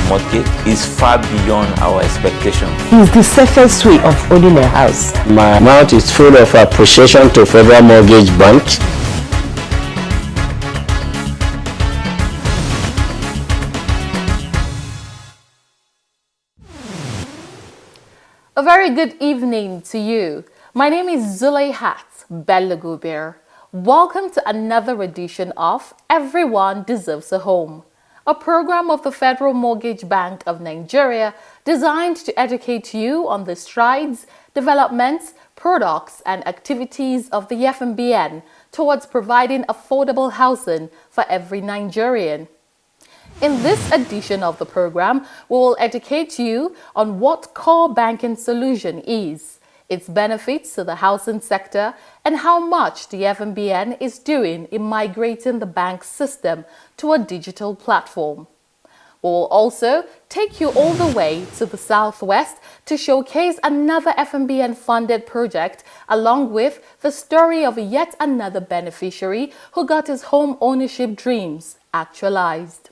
mortgage is far beyond our expectation. It's the safest way of owning a house. My mouth is full of appreciation to Federal Mortgage Bank. A very good evening to you. My name is Zulaihat Bello-Gobir. Welcome to another edition of Everyone Deserves a Home, a program of the Federal Mortgage Bank of Nigeria designed to educate you on the strides, developments, products, and activities of the FMBN towards providing affordable housing for every Nigerian. In this edition of the program, we will educate you on what core banking solution is, its benefits to the housing sector, and how much the FMBN is doing in migrating the bank system to a digital platform. We will also take you all the way to the Southwest to showcase another FMBN-funded project, along with the story of yet another beneficiary who got his home ownership dreams actualized.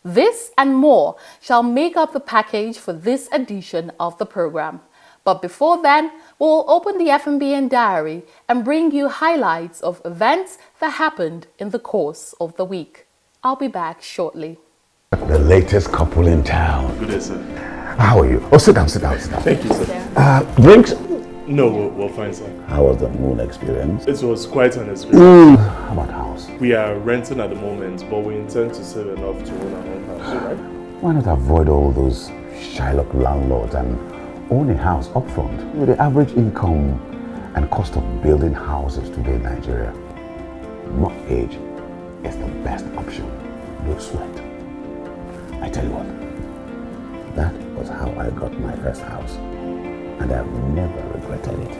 This and more shall make up the package for this edition of the program. But before then, we'll open the FMBN diary and bring you highlights of events that happened in the course of the week. I'll be back shortly. The latest couple in town. Good day, sir. How are you? Oh, sit down. Thank you, sir. Drinks? No, we're fine, sir. How was the moon experience? It was quite an experience. How about house? We are renting at the moment, but we intend to save enough to own our own house, right? Why not avoid all those Shylock landlords and own a house upfront? With the average income and cost of building houses today in Nigeria, mortgage is the best option. No sweat. I tell you what, that was how I got my first house, and I've never regretted it.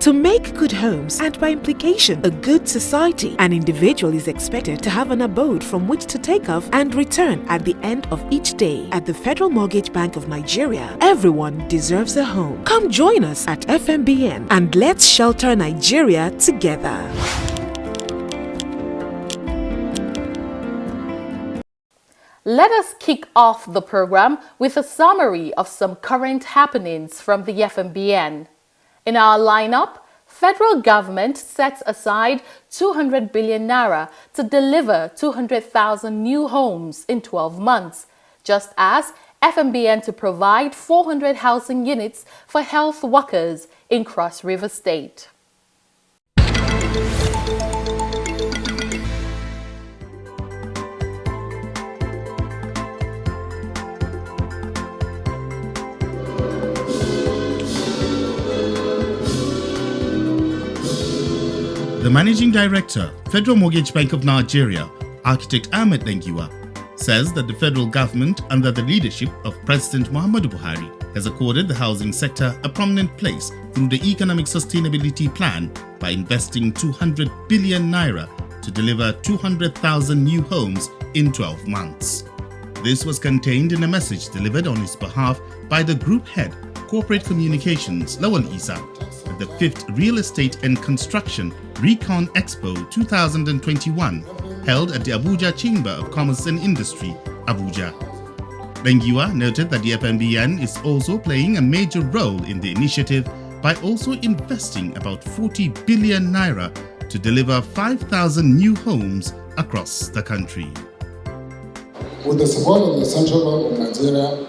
To make good homes, and by implication, a good society, an individual is expected to have an abode from which to take off and return at the end of each day. At the Federal Mortgage Bank of Nigeria, everyone deserves a home. Come join us at FMBN and let's shelter Nigeria together. Let us kick off the program with a summary of some current happenings from the FMBN. In our lineup, federal government sets aside 200 billion naira to deliver 200,000 new homes in 12 months, just as FMBN to provide 400 housing units for health workers in Cross River State. The Managing Director, Federal Mortgage Bank of Nigeria, Architect Ahmed Lengiwa, says that the federal government, under the leadership of President Muhammadu Buhari, has accorded the housing sector a prominent place through the Economic Sustainability Plan by investing 200 billion naira to deliver 200,000 new homes in 12 months. This was contained in a message delivered on his behalf by the Group Head, Corporate Communications, Lawal Isa, at the 5th Real Estate and Construction Recon Expo 2021, held at the Abuja Chamber of Commerce and Industry, Abuja. Lengiwa noted that the FMBN is also playing a major role in the initiative by also investing about 40 billion naira to deliver 5,000 new homes across the country. With the support of the Central Bank of Nigeria,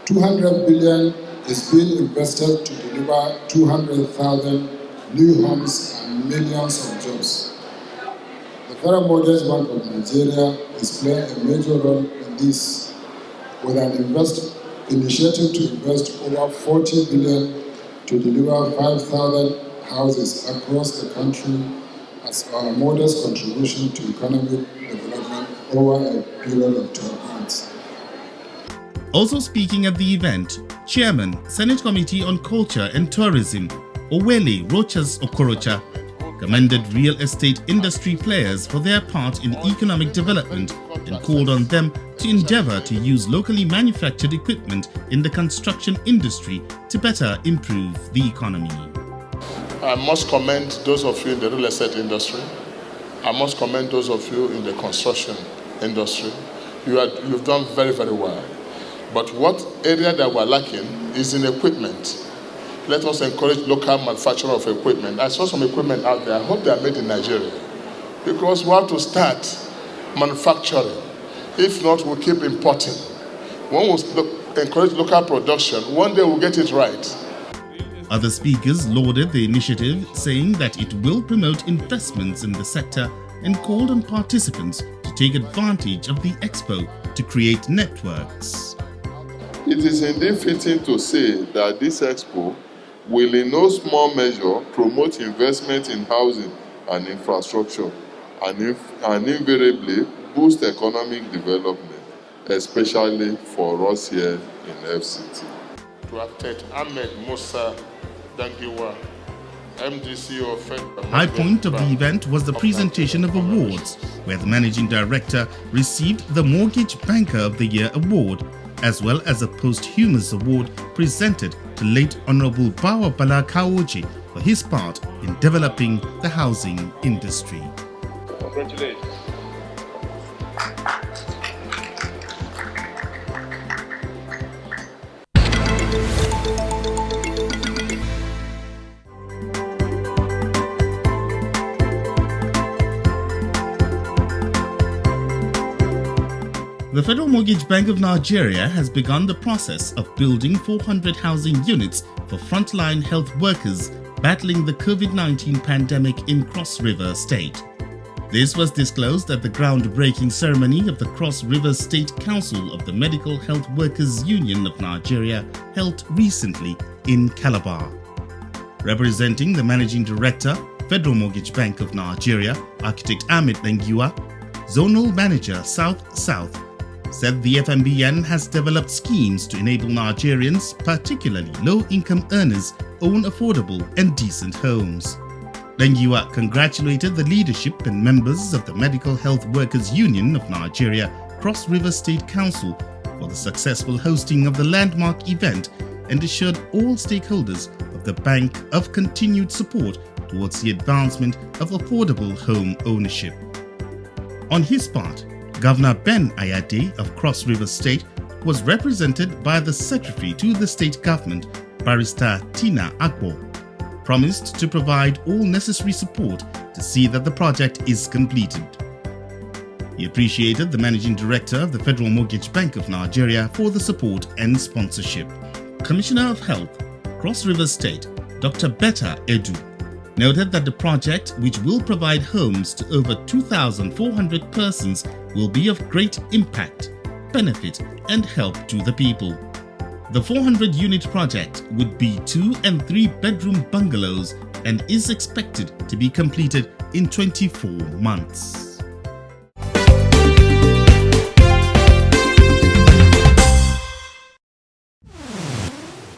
200 billion is being invested to deliver 200,000 new homes and millions of jobs. The Federal Mortgage Bank of Nigeria is playing a major role in this, with an initiative to invest over 40 billion to deliver 5,000 houses across the country as our modest contribution to economic development over a period of 12 months. Also speaking at the event, Chairman, Senate Committee on Culture and Tourism, Owele Rochas Okorocha, commended real estate industry players for their part in economic development and called on them to endeavor to use locally manufactured equipment in the construction industry to better improve the economy. I must commend those of you in the real estate industry. I must commend those of you in the construction industry. you've done very, very well. But what area that we're lacking is in equipment. Let us encourage local manufacturing of equipment. I saw some equipment out there. I hope they are made in Nigeria. Because we have to start manufacturing. If not, we'll keep importing. When we encourage local production, one day we'll get it right. Other speakers lauded the initiative, saying that it will promote investments in the sector and called on participants to take advantage of the expo to create networks. It is indeed fitting to say that this expo will in no small measure promote investment in housing and infrastructure and invariably boost economic development, especially for us here in FCT. To Architect Ahmed Musa Dangiwa, MDC of Federal. High point of the event was the presentation of awards, where the Managing Director received the Mortgage Banker of the Year award, as well as a posthumous award presented to late Honorable Bawa Bala Kaoji for his part in developing the housing industry. Congratulations. The Federal Mortgage Bank of Nigeria has begun the process of building 400 housing units for frontline health workers battling the COVID-19 pandemic in Cross River State. This was disclosed at the groundbreaking ceremony of the Cross River State Council of the Medical Health Workers Union of Nigeria held recently in Calabar. Representing the Managing Director, Federal Mortgage Bank of Nigeria, Architect Ahmed Dangiwa, Zonal Manager South, said the FMBN has developed schemes to enable Nigerians, particularly low-income earners, own affordable and decent homes. Dangiwa congratulated the leadership and members of the Medical Health Workers Union of Nigeria Cross River State Council for the successful hosting of the landmark event and assured all stakeholders of the bank of continued support towards the advancement of affordable home ownership. On his part, Governor Ben Ayade of Cross River State was represented by the Secretary to the State Government, Barrister Tina Agbo, promised to provide all necessary support to see that the project is completed. He appreciated the Managing Director of the Federal Mortgage Bank of Nigeria for the support and sponsorship. Commissioner of Health, Cross River State, Dr. Betta Edu, noted that the project, which will provide homes to over 2,400 persons, will be of great impact, benefit and help to the people. The 400-unit project would be 2 and 3 bedroom bungalows and is expected to be completed in 24 months.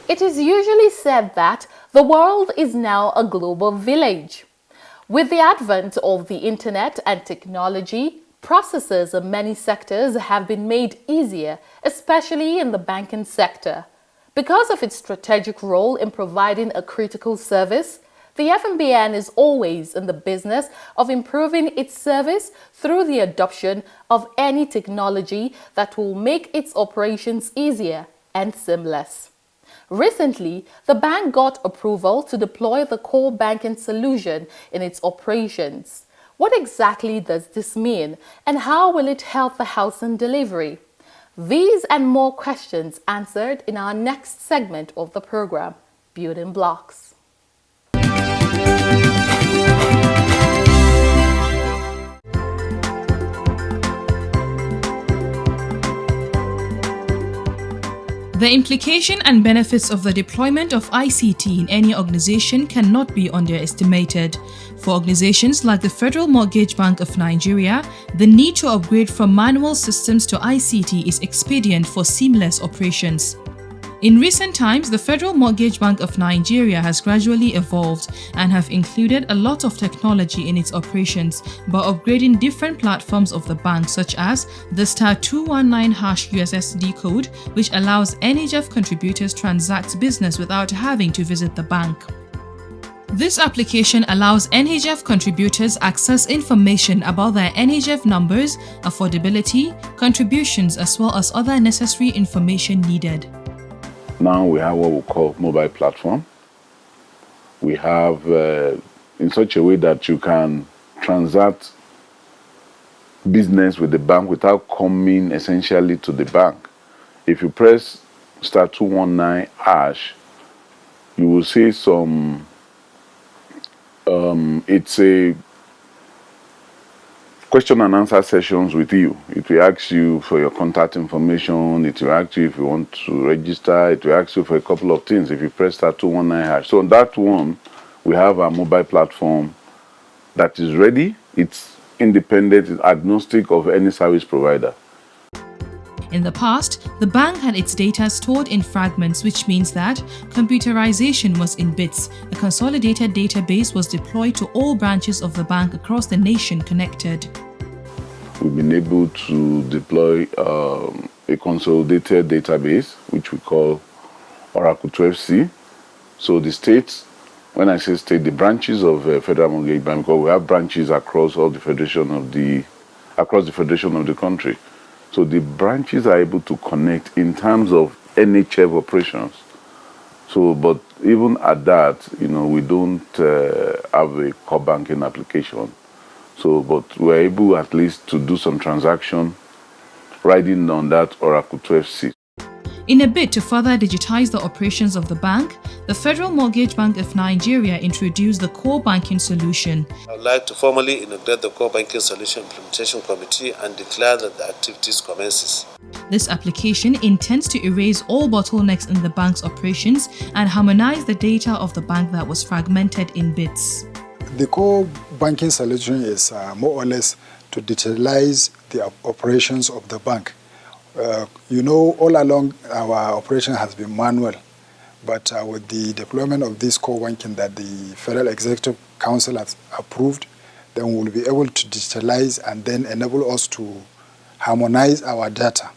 It is usually said that the world is now a global village. With the advent of the internet and technology, processes in many sectors have been made easier, especially in the banking sector. Because of its strategic role in providing a critical service, the FMBN is always in the business of improving its service through the adoption of any technology that will make its operations easier and seamless. Recently, the bank got approval to deploy the core banking solution in its operations. What exactly does this mean, and how will it help the housing delivery? These and more questions answered in our next segment of the program, Building Blocks. The implication and benefits of the deployment of ICT in any organization cannot be underestimated. For organizations like the Federal Mortgage Bank of Nigeria, the need to upgrade from manual systems to ICT is expedient for seamless operations. In recent times, the Federal Mortgage Bank of Nigeria has gradually evolved and have included a lot of technology in its operations by upgrading different platforms of the bank, such as the *219# USSD code, which allows NHF contributors transact business without having to visit the bank. This application allows NHF contributors access information about their NHF numbers, affordability, contributions, as well as other necessary information needed. Now we have what we call mobile platform. We have in such a way that you can transact business with the bank without coming essentially to the bank. If you press *219#, you will see some it's a question and answer sessions with you. It will ask you for your contact information. It will ask you if you want to register. It will ask you for a couple of things if you press *219#. So on that one, we have a mobile platform that is ready. It's independent, it's agnostic of any service provider. In the past, the bank had its data stored in fragments, which means that computerization was in bits. A consolidated database was deployed to all branches of the bank across the nation connected. We've been able to deploy a consolidated database, which we call Oracle 12c. So the states, when I say state, the branches of Federal Mortgage Bank, because we have branches across all the federation of the country. So the branches are able to connect in terms of NHF operations. So, but even at that, we don't have a core banking application. So, but we're able at least to do some transaction riding on that Oracle 12c. In a bid to further digitize the operations of the bank, the Federal Mortgage Bank of Nigeria introduced the Core Banking Solution. I would like to formally inaugurate the Core Banking Solution Implementation Committee and declare that the activities commences. This application intends to erase all bottlenecks in the bank's operations and harmonize the data of the bank that was fragmented in bits. The Core Banking Solution is more or less to digitalize the operations of the bank. All along our operation has been manual, but with the deployment of this core banking that the Federal Executive Council has approved, then we will be able to digitalize and then enable us to harmonize our data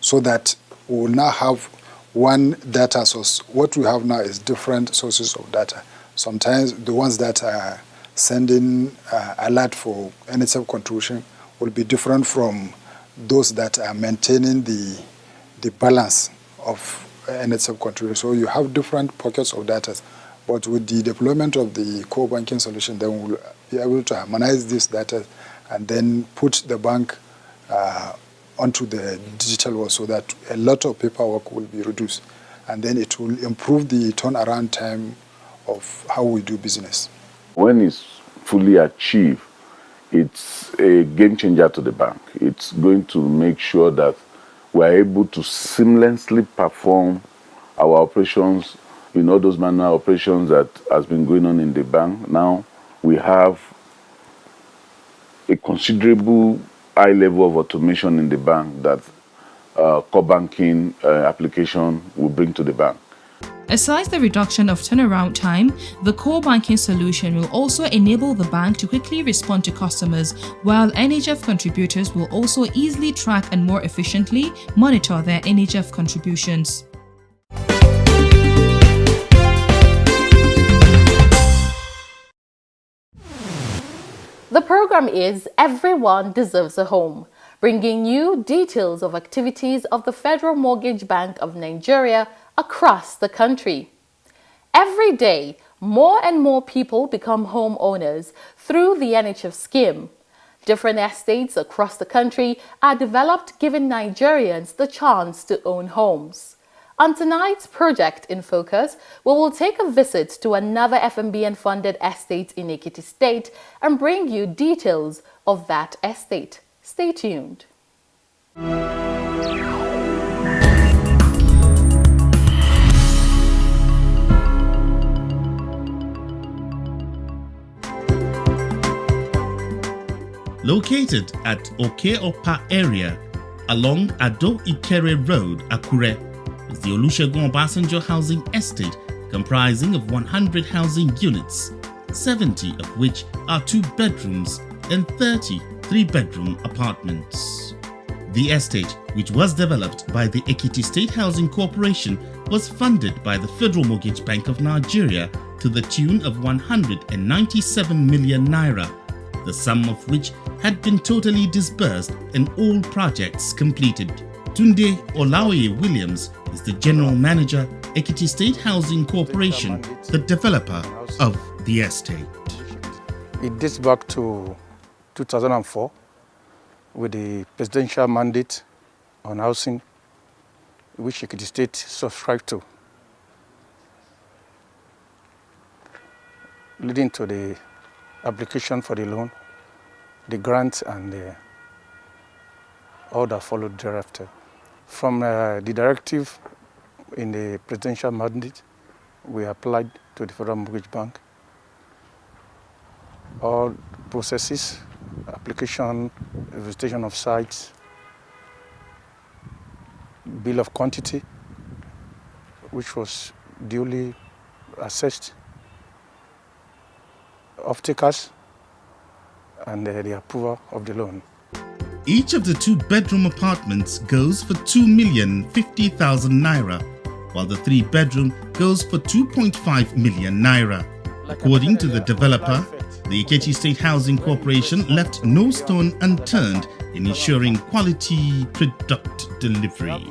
so that we will now have one data source. What we have now is different sources of data. Sometimes the ones that are sending alert for NHF contribution will be different from those that are maintaining the balance of NHF contribution. So you have different pockets of data. But with the deployment of the core banking solution, then we'll be able to harmonize this data and then put the bank onto the digital world so that a lot of paperwork will be reduced. And then it will improve the turnaround time of how we do business. When it's fully achieved, it's a game changer to the bank. It's going to make sure that we're able to seamlessly perform our operations, all those manual operations that has been going on in the bank. Now we have a considerable high level of automation in the bank that core banking application will bring to the bank. Aside the reduction of turnaround time, the core banking solution will also enable the bank to quickly respond to customers, while NHF contributors will also easily track and more efficiently monitor their NHF contributions. The program is Everyone Deserves a Home, bringing you details of activities of the Federal Mortgage Bank of Nigeria across the country. Every day, more and more people become homeowners through the NHF scheme. Different estates across the country are developed, giving Nigerians the chance to own homes. On tonight's Project in Focus, we will take a visit to another FMBN-funded estate in Ekiti State and bring you details of that estate. Stay tuned. Located at Oke-Opa area along Ado-Ikere Road, Akure, is the Olusegun Obasanjo Housing Estate, comprising of 100 housing units, 70 of which are 2 bedrooms and 30 3-bedroom apartments. The estate, which was developed by the Ekiti State Housing Corporation, was funded by the Federal Mortgage Bank of Nigeria to the tune of 197 million naira, the sum of which had been totally disbursed and all projects completed. Tunde Olaoye Williams is the General Manager, Ekiti State Housing Corporation, the developer of the estate. It dates back to 2004 with the presidential mandate on housing, which Ekiti State subscribed to, leading to the application for the loan, the grant, and all that followed thereafter. From the directive in the presidential mandate, we applied to the Federal Mortgage Bank. All processes, application, visitation of sites, bill of quantity, which was duly assessed, off-takers, and the approval of the loan. Each of the 2-bedroom apartments goes for 2,050,000 naira, while the 3-bedroom goes for 2.5 million naira. According to the developer, the Ekiti State Housing Corporation left no stone unturned in ensuring quality product delivery.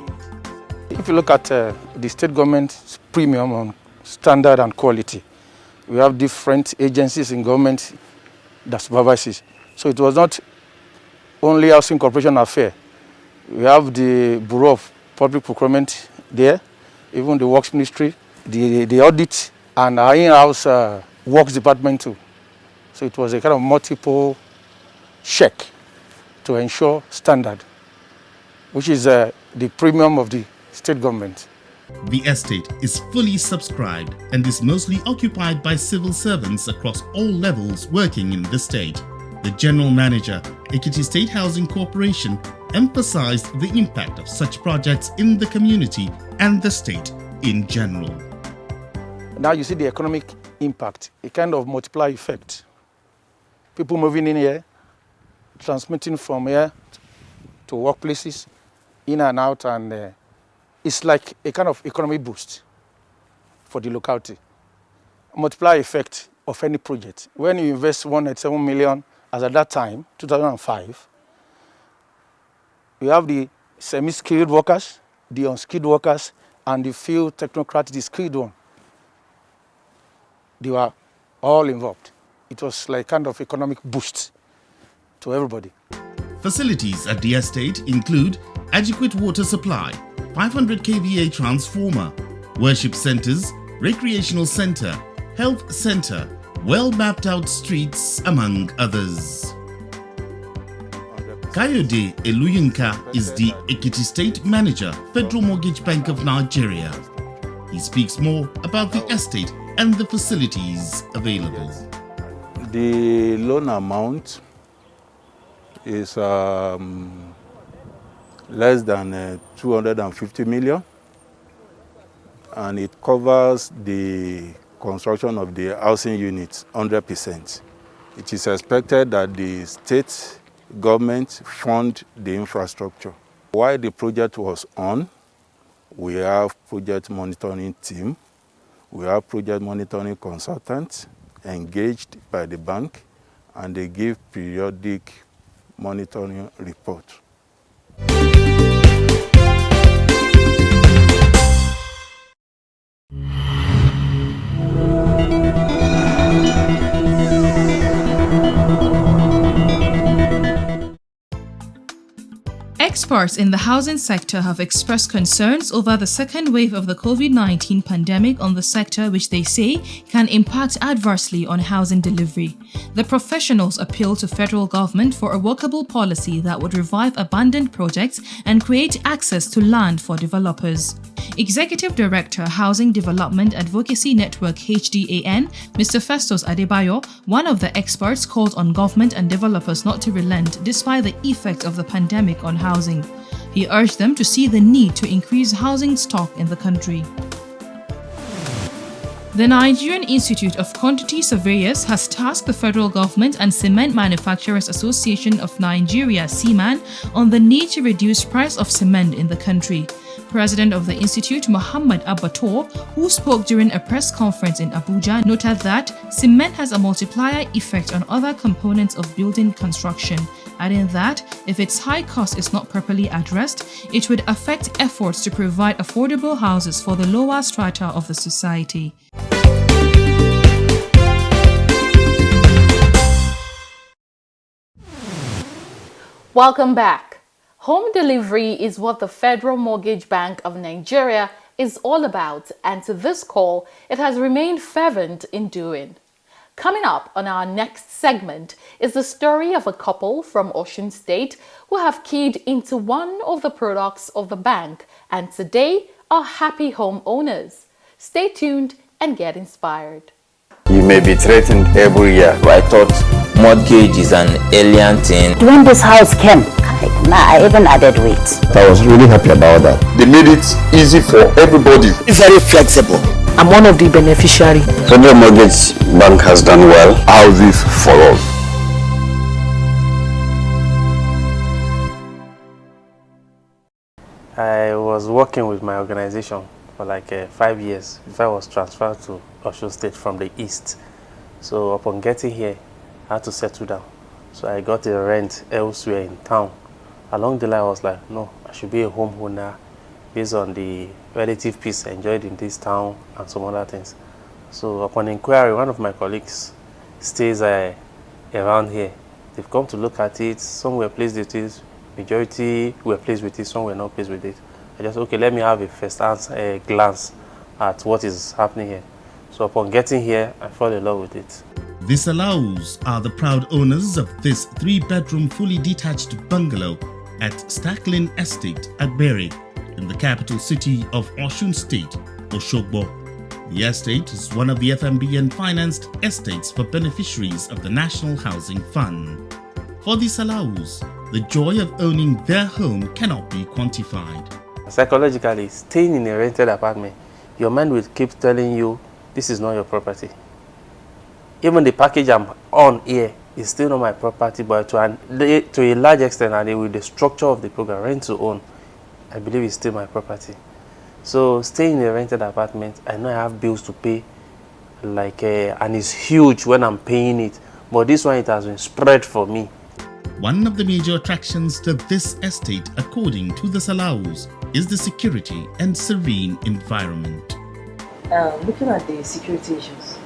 If you look at the state government's premium on standard and quality, we have different agencies in government that supervises. So it was not only Housing Corporation affair. We have the Bureau of Public Procurement there, even the Works Ministry, the audit, and our in-house Works Department too. So it was a kind of multiple check to ensure standard, which is the premium of the state government. The estate is fully subscribed and is mostly occupied by civil servants across all levels working in the state. The General Manager, Ekiti State Housing Corporation, emphasized the impact of such projects in the community and the state in general. Now you see the economic impact, a kind of multiply effect. People moving in here, transmitting from here to workplaces, in and out, and it's like a kind of economic boost for the locality. Multiply effect of any project. When you invest 187 million, as at that time, 2005, you have the semi-skilled workers, the unskilled workers, and the few technocrats, the skilled one. They were all involved. It was like kind of economic boost to everybody. Facilities at the estate include adequate water supply, 500 kVA transformer, worship centers, recreational center, health center, well-mapped out streets, among others. Kayode Eluyinka is the Ekiti State Manager, Federal Mortgage Bank of Nigeria. He speaks more about the estate and the facilities available. The loan amount is less than 250 million, and it covers the construction of the housing units 100%. It is expected that the state government fund the infrastructure. While the project was on, we have project monitoring team, we have project monitoring consultants engaged by the bank, and they give periodic monitoring report. Experts in the housing sector have expressed concerns over the second wave of the COVID-19 pandemic on the sector, which they say can impact adversely on housing delivery. The professionals appeal to federal government for a workable policy that would revive abandoned projects and create access to land for developers. Executive Director, Housing Development Advocacy Network HDAN, Mr. Festus Adebayo, one of the experts, called on government and developers not to relent despite the effect of the pandemic on housing. He urged them to see the need to increase housing stock in the country. The Nigerian Institute of Quantity Surveyors has tasked the federal government and Cement Manufacturers Association of Nigeria (CMAN) on the need to reduce price of cement in the country. President of the Institute, Muhammad Abbator, who spoke during a press conference in Abuja, noted that cement has a multiplier effect on other components of building construction, adding that if its high cost is not properly addressed, it would affect efforts to provide affordable houses for the lower strata of the society. Welcome back. Home delivery is what the Federal Mortgage Bank of Nigeria is all about, and to this call, it has remained fervent in doing. Coming up on our next segment is the story of a couple from Osun State who have keyed into one of the products of the bank and today are happy homeowners. Stay tuned and get inspired. You may be threatened every year. I thought mortgage is an alien thing. When this house came, I even added weight. I was really happy about that. They made it easy for everybody. It's very flexible. I'm one of the beneficiaries. Federal Mortgage Bank has done well. Houses for all. I was working with my organization for like 5 years before I was transferred to Osun State from the east. So upon getting here, I had to settle down. So I got a rent elsewhere in town. Along the line, I was like, no, I should be a homeowner based on the relative peace I enjoyed in this town and some other things. So upon inquiry, one of my colleagues stays around here. They've come to look at it. Some were pleased with it. Majority were pleased with it. Some were not pleased with it. I just, okay, let me have a first glance at what is happening here. So upon getting here, I fell in love with it. The Salaus are the proud owners of this 3-bedroom fully detached bungalow at Stacklin Estate at Berry in the capital city of Osun State, Oshogbo. The estate is one of the FMBN financed estates for beneficiaries of the National Housing Fund. For the Salaus, the joy of owning their home cannot be quantified. Psychologically, staying in a rented apartment, your mind will keep telling you this is not your property. Even the package I'm on here is still not my property, but to a large extent, and with the structure of the program, rent to own, I believe it's still my property. So staying in a rented apartment, I know I have bills to pay, and it's huge when I'm paying it, but this one, it has been spread for me. One of the major attractions to this estate, according to the Salaus, is the security and serene environment. Looking at the security issues,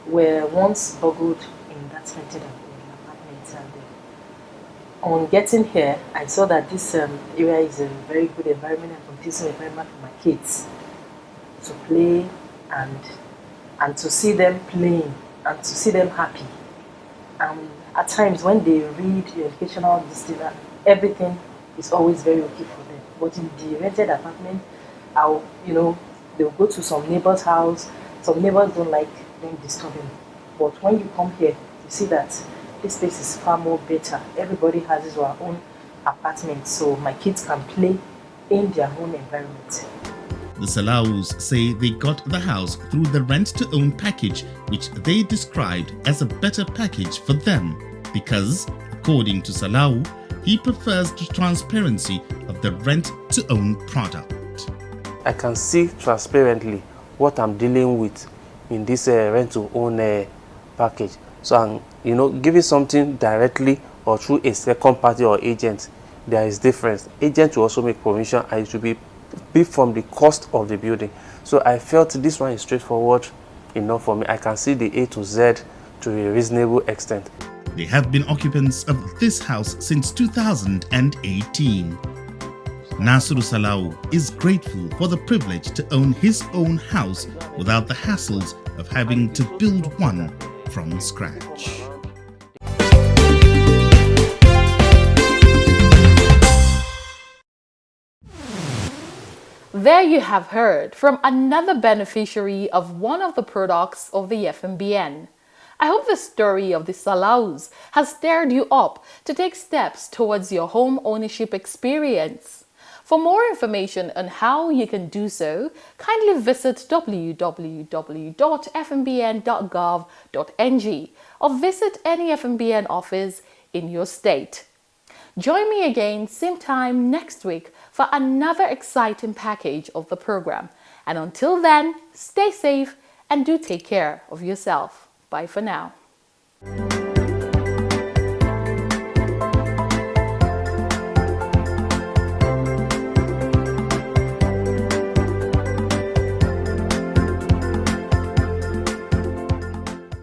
were once boggled in that rented apartment, and on getting here, I saw that this area is a very good environment and conducive environment for my kids to play and to see them playing and to see them happy. At times when they read the educational discipline, everything is always very okay for them. But in the rented apartment, they'll go to some neighbor's house. Some neighbors don't like them disturbing. But when you come here, you see that this place is far more better. Everybody has his or her own apartment, so my kids can play in their own environment. The Salaus say they got the house through the rent-to-own package, which they described as a better package for them because, according to Salau, he prefers the transparency of the rent-to-own product. I can see transparently what I'm dealing with in this rent-to-own package. So, giving something directly or through a second party or agent, there is difference. Agent will also make provision, and it should be from the cost of the building. So I felt this one is straightforward enough for me. I can see the A to Z to a reasonable extent. They have been occupants of this house since 2018. Nasiru Salau is grateful for the privilege to own his own house without the hassles of having to build one from scratch. There you have heard from another beneficiary of one of the products of the FMBN. I hope the story of the Salaus has stirred you up to take steps towards your home ownership experience. For more information on how you can do so, kindly visit www.fmbn.gov.ng or visit any FMBN office in your state. Join me again same time next week for another exciting package of the program. And until then, stay safe and do take care of yourself. Bye for now.